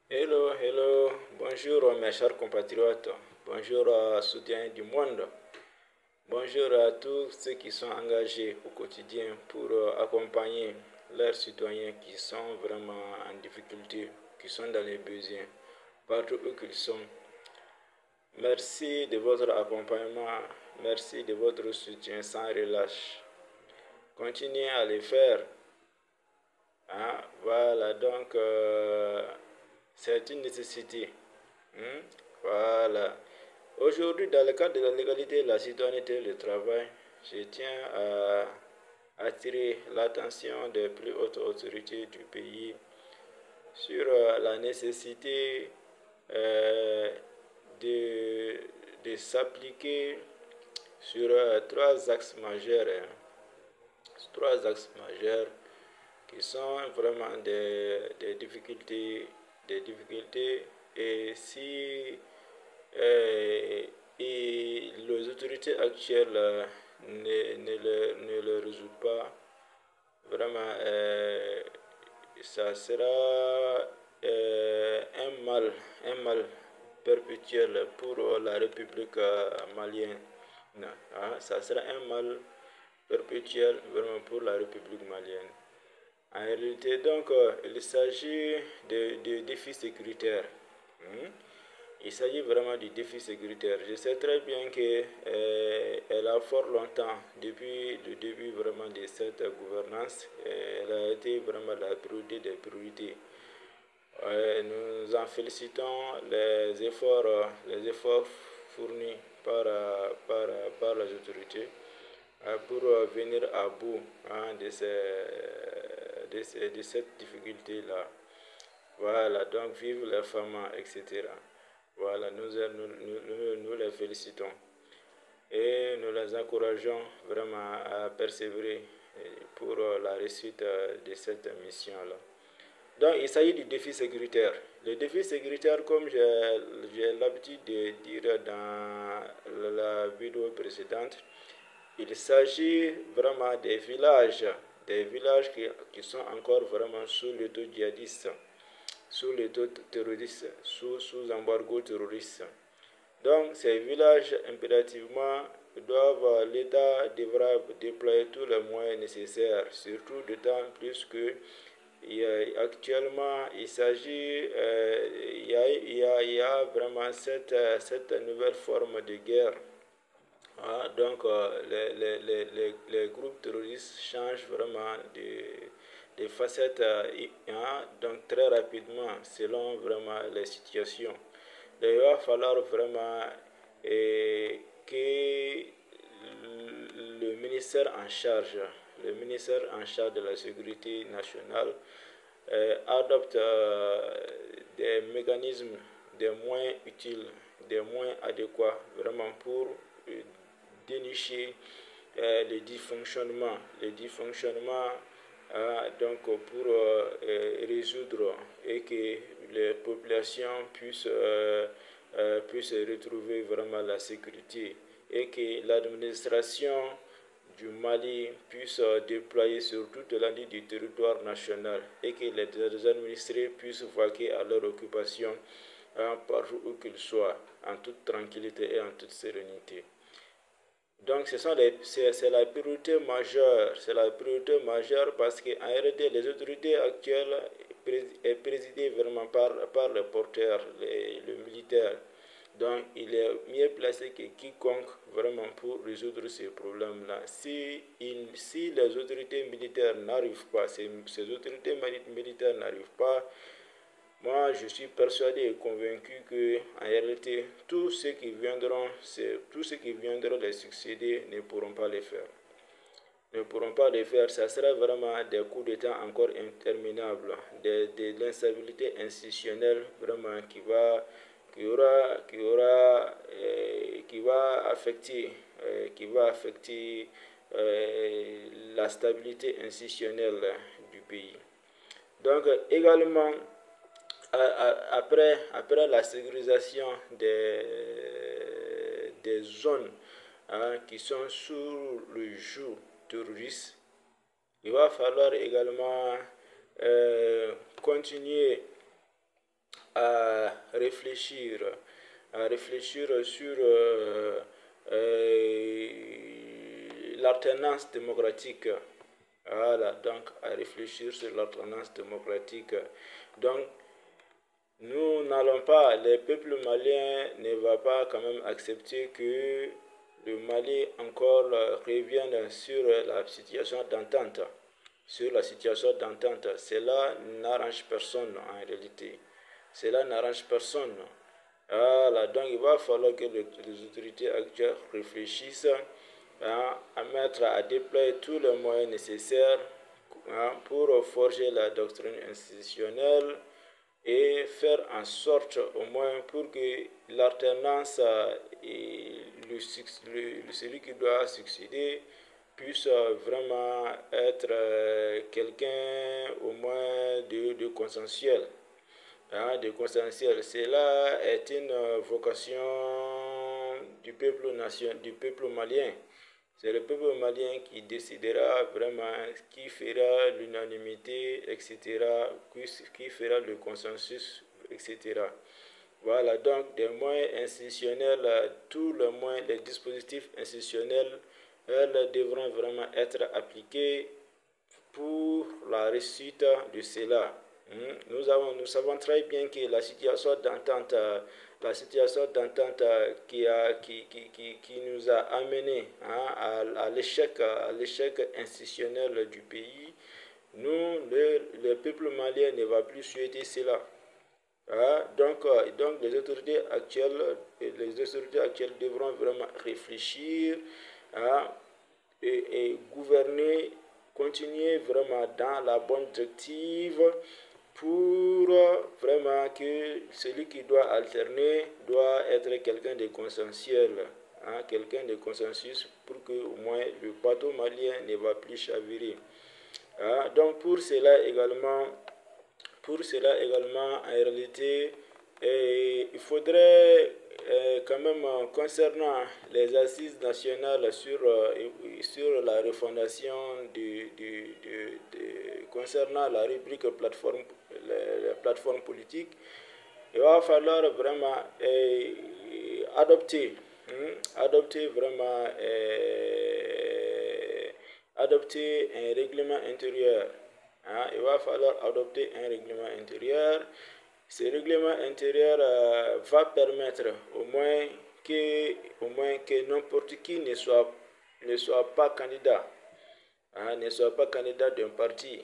Hello, hello, bonjour mes chers compatriotes, bonjour soutiens du monde, bonjour à tous ceux qui sont engagés au quotidien pour accompagner leurs citoyens qui sont vraiment en difficulté, qui sont dans les besoins, partout où qu'ils sont. Merci de votre accompagnement, merci de votre soutien sans relâche. Continuez à le faire. Hein? Voilà, donc c'est une nécessité. Hmm? Voilà. Aujourd'hui, dans le cadre de la légalité, la citoyenneté et le travail, je tiens à attirer l'attention des plus hautes autorités du pays sur la nécessité euh, de, de s'appliquer sur trois axes majeurs. Hein. Trois axes majeurs qui sont vraiment des difficultés et si euh, et les autorités actuelles ne le résolvent pas, vraiment ça sera un mal perpétuel pour la République malienne. Hein, ça sera un mal perpétuel vraiment pour la République malienne. En réalité, donc, il s'agit de défis sécuritaires. Hmm? Il s'agit vraiment du défi sécuritaire. Je sais très bien que elle a fort longtemps, depuis le début vraiment de cette gouvernance, elle a été vraiment la priorité des priorités. Nous en félicitons les efforts fournis par les autorités pour venir à bout hein, de cette difficulté-là. Voilà, donc vive les femmes, etc. Voilà, nous les félicitons et nous les encourageons vraiment à persévérer pour la réussite de cette mission-là. Donc, il s'agit du défi sécuritaire. Le défi sécuritaire, comme j'ai l'habitude de dire dans la vidéo précédente, il s'agit vraiment des villages qui sont encore vraiment sous le dos djihadiste, sous le dos terroriste, sous embargo terroriste. Donc, ces villages, impérativement, l'État devra déployer tous les moyens nécessaires, surtout d'autant plus que actuellement, il s'agit, il y a vraiment cette nouvelle forme de guerre. Ah, donc, les groupes terroristes changent vraiment de facettes donc très rapidement selon vraiment les situations. Donc, il va falloir vraiment que le ministère en charge de la sécurité nationale adopte des mécanismes, des moyens utiles, des moyens adéquats vraiment pour dénicher les dysfonctionnements donc pour résoudre et que les populations puissent retrouver vraiment la sécurité et que l'administration du Mali puisse déployer sur toute l'année du territoire national et que les administrés puissent vaquer à leur occupation partout où qu'ils soient, en toute tranquillité et en toute sérénité. Donc c'est la priorité majeure, c'est la priorité majeure parce qu'en réalité les autorités actuelles est présidée vraiment par le porteur, le militaire. Donc il est mieux placé que quiconque vraiment pour résoudre ces problèmes-là. Si les autorités militaires n'arrivent pas, ces autorités militaires n'arrivent pas, moi, je suis persuadé et convaincu que, en réalité, tous ceux qui viendront les succéder ne pourront pas les faire. Ne pourront pas les faire. Ça sera vraiment des coups d'État encore interminables, de l'instabilité institutionnelle vraiment qui va affecter la stabilité institutionnelle du pays. Donc, également, après la sécurisation des zones hein, qui sont sous le joug terroriste, il va falloir également continuer à réfléchir sur l'alternance démocratique. Voilà, donc à réfléchir sur l'alternance démocratique. Donc, nous n'allons pas, les peuples maliens ne vont pas quand même accepter que le Mali encore revienne sur la situation d'entente. Sur la situation d'entente. Cela n'arrange personne en réalité. Cela n'arrange personne. Voilà, donc il va falloir que les autorités actuelles réfléchissent à mettre à déployer tous les moyens nécessaires pour forger la doctrine institutionnelle et faire en sorte au moins pour que l'alternance et celui qui doit succéder puisse vraiment être quelqu'un au moins de consensuel. De consensuel. Cela est une vocation du peuple malien. C'est le peuple malien qui décidera vraiment, qui fera l'unanimité, etc., qui fera le consensus, etc. Voilà, donc des moyens institutionnels, tous les moyens, les dispositifs institutionnels, elles devront vraiment être appliqués pour la réussite de cela. Nous savons très bien que la situation d'entente, qui nous a amené à l'échec institutionnel du pays, le peuple malien ne va plus souhaiter cela. Donc les autorités actuelles devront vraiment réfléchir et gouverner, continuer vraiment dans la bonne directive pour vraiment que celui qui doit alterner doit être quelqu'un de consensuel, quelqu'un de consensus pour que au moins le bateau malien ne va plus chavirer. Donc pour cela également, en réalité, il faudrait quand même, concernant les assises nationales sur la refondation concernant la rubrique plateforme, les plateformes politiques, il va falloir vraiment adopter, vraiment adopter un règlement intérieur. Il va falloir adopter un règlement intérieur. Ce règlement intérieur va permettre au moins que n'importe qui ne soit pas candidat, ne soit pas candidat d'un parti.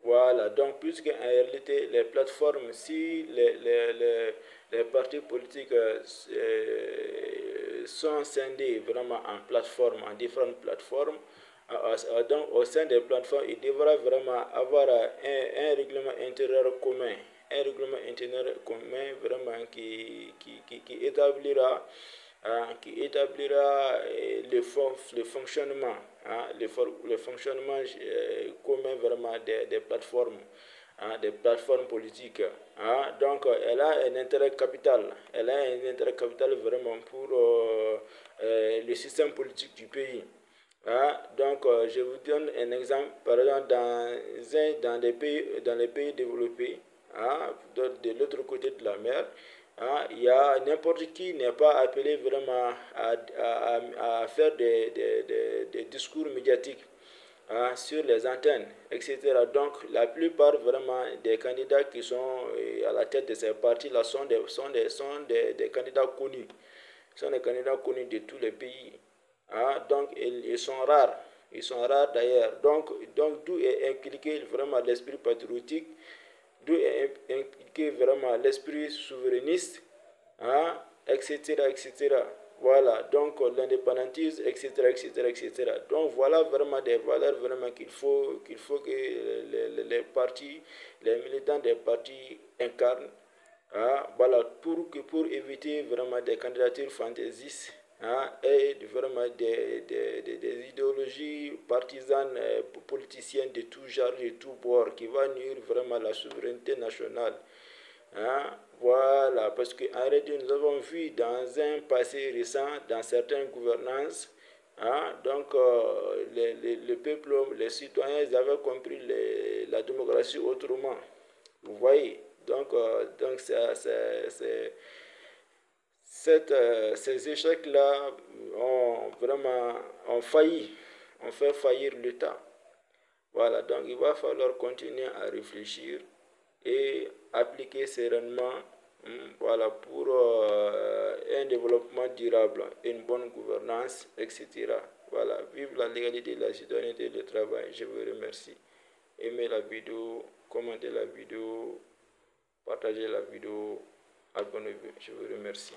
Voilà, donc puisque en réalité les plateformes, si les partis politiques sont scindés vraiment en plateformes, en différentes plateformes, donc au sein des plateformes, il devra vraiment avoir un règlement intérieur commun. Un règlement intérieur commun vraiment qui établira le fonctionnement, le fonctionnement commun vraiment des plateformes, des plateformes politiques. Donc elle a un intérêt capital, vraiment pour le système politique du pays. Donc je vous donne un exemple, par exemple dans les pays développés, de l'autre côté de la mer, il y a n'importe qui n'est pas appelé vraiment à faire des discours médiatiques sur les antennes, etc. Donc la plupart vraiment des candidats qui sont à la tête de ces partis-là sont des candidats connus. Sont des candidats connus de tous les pays. Donc ils sont rares. Ils sont rares d'ailleurs. Donc d'où est impliqué vraiment l'esprit patriotique, d'où est impliqué vraiment l'esprit souverainiste, etc., etc. Voilà, donc l'indépendantisme, etc., etc., etc. Donc voilà vraiment des valeurs vraiment qu'il faut que les partis, les militants des partis incarnent. Voilà, pour éviter vraiment des candidatures fantaisistes, et vraiment des idéologies partisanes, politiciennes de tout genre, de tout bord, qui va nuire vraiment la souveraineté nationale. Voilà, parce qu'en réalité, nous avons vu dans un passé récent, dans certaines gouvernances, donc le peuple, les citoyens, ils avaient compris la démocratie autrement. Vous voyez, Donc ces échecs-là ont fait faillir l'État. Voilà, donc il va falloir continuer à réfléchir et appliquer sereinement, voilà, pour un développement durable, une bonne gouvernance, etc. Voilà, vive la légalité, la citoyenneté et le travail. Je vous remercie. Aimez la vidéo, commentez la vidéo, partagez la vidéo, abonnez-vous. Je vous remercie.